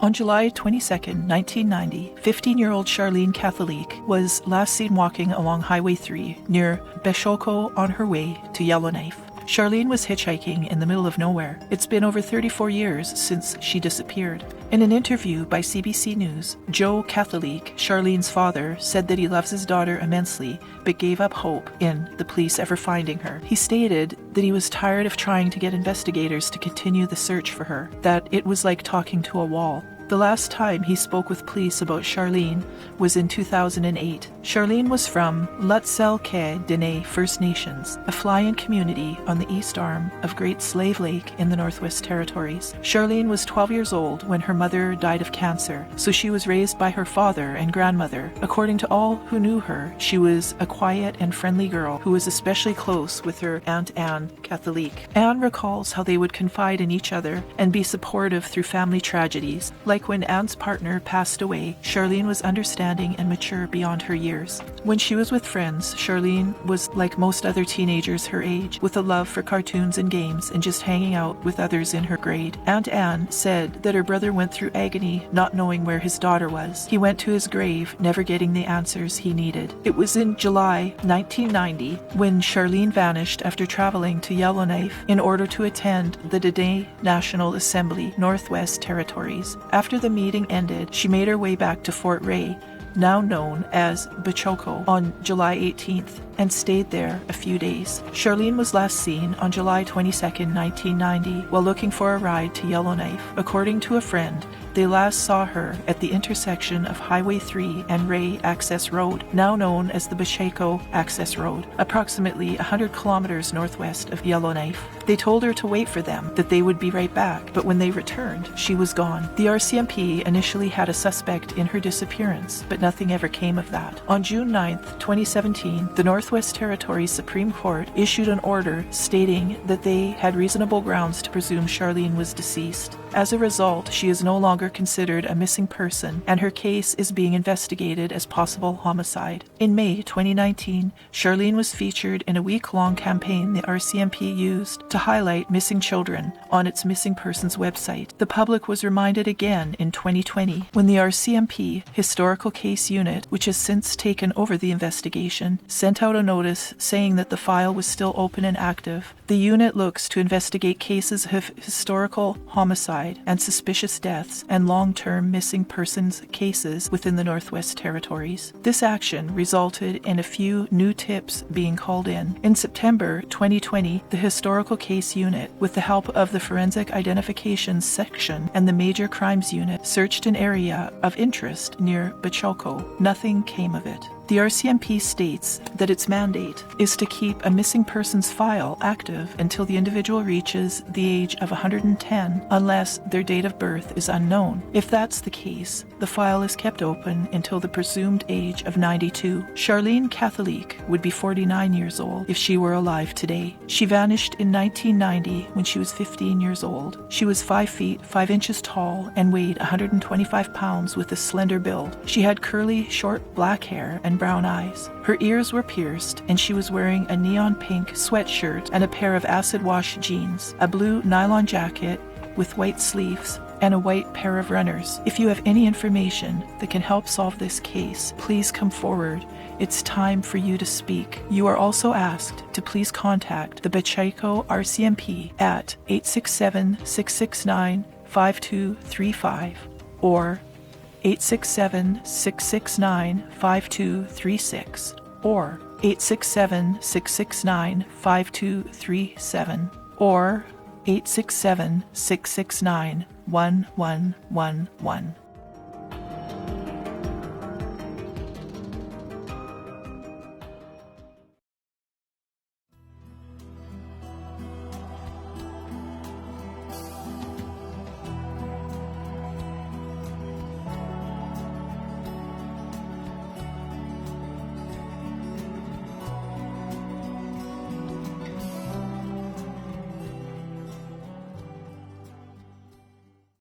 On July 22, 1990, 15-year-old Charlene Catholique was last seen walking along Highway 3 near Behchoko on her way to Yellowknife. Charlene was hitchhiking in the middle of nowhere. It's been over 34 years since she disappeared. In an interview by CBC News, Joe Catholique, Charlene's father, said that he loves his daughter immensely, but gave up hope in the police ever finding her. He stated that he was tired of trying to get investigators to continue the search for her, that it was like talking to a wall. The last time he spoke with police about Charlene was in 2008. Charlene was from Lutselk'e First Nations, a fly-in community on the east arm of Great Slave Lake in the Northwest Territories. Charlene was 12 years old when her mother died of cancer, so she was raised by her father and grandmother. According to all who knew her, she was a quiet and friendly girl who was especially close with her Aunt Anne Catholique. Anne recalls how they would confide in each other and be supportive through family tragedies. Like when Anne's partner passed away, Charlene was understanding and mature beyond her years. When she was with friends, Charlene was like most other teenagers her age, with a love for cartoons and games and just hanging out with others in her grade. Aunt Anne said that her brother went through agony not knowing where his daughter was. He went to his grave, never getting the answers he needed. It was in July 1990 when Charlene vanished after traveling to Yellowknife in order to attend the Dene National Assembly, Northwest Territories. After the meeting ended, she made her way back to Fort Ray, now known as Behchoko, on July 18th, and stayed there a few days. Charlene was last seen on July 22, 1990, while looking for a ride to Yellowknife. According to a friend, they last saw her at the intersection of Highway 3 and Ray Access Road, now known as the Behchoko Access Road, approximately 100 kilometers northwest of Yellowknife. They told her to wait for them, that they would be right back, but when they returned, she was gone. The RCMP initially had a suspect in her disappearance, but nothing ever came of that. On June 9, 2017, the Northwest Territories Supreme Court issued an order stating that they had reasonable grounds to presume Charlene was deceased. As a result, she is no longer considered a missing person, and her case is being investigated as possible homicide. In May 2019, Charlene was featured in a week-long campaign the RCMP used to highlight missing children on its missing persons website. The public was reminded again in 2020 when the RCMP Historical Case Unit, which has since taken over the investigation, sent out a notice saying that the file was still open and active. The unit looks to investigate cases of historical homicide and suspicious deaths and long-term missing persons cases within the Northwest Territories. This action resulted in a few new tips being called in. In September 2020, the Historical Case Unit, with the help of the Forensic Identifications Section and the Major Crimes Unit, searched an area of interest near Behchoko. Nothing came of it. The RCMP states that its mandate is to keep a missing persons file active until the individual reaches the age of 110 unless their date of birth is unknown. If that's the case, the file is kept open until the presumed age of 92. Charlene Catholique would be 49 years old if she were alive today. She vanished in 1990 when she was 15 years old. She was 5 feet 5 inches tall and weighed 125 pounds with a slender build. She had curly, short black hair and brown eyes. Her ears were pierced, and she was wearing a neon pink sweatshirt and a pair of acid wash jeans, a blue nylon jacket with white sleeves, and a white pair of runners. If you have any information that can help solve this case, please come forward. It's time for you to speak. You are also asked to please contact the Behchoko RCMP at 867-669-5235 or 867-669-5236 or 867-669-5237 or 867-669-1111.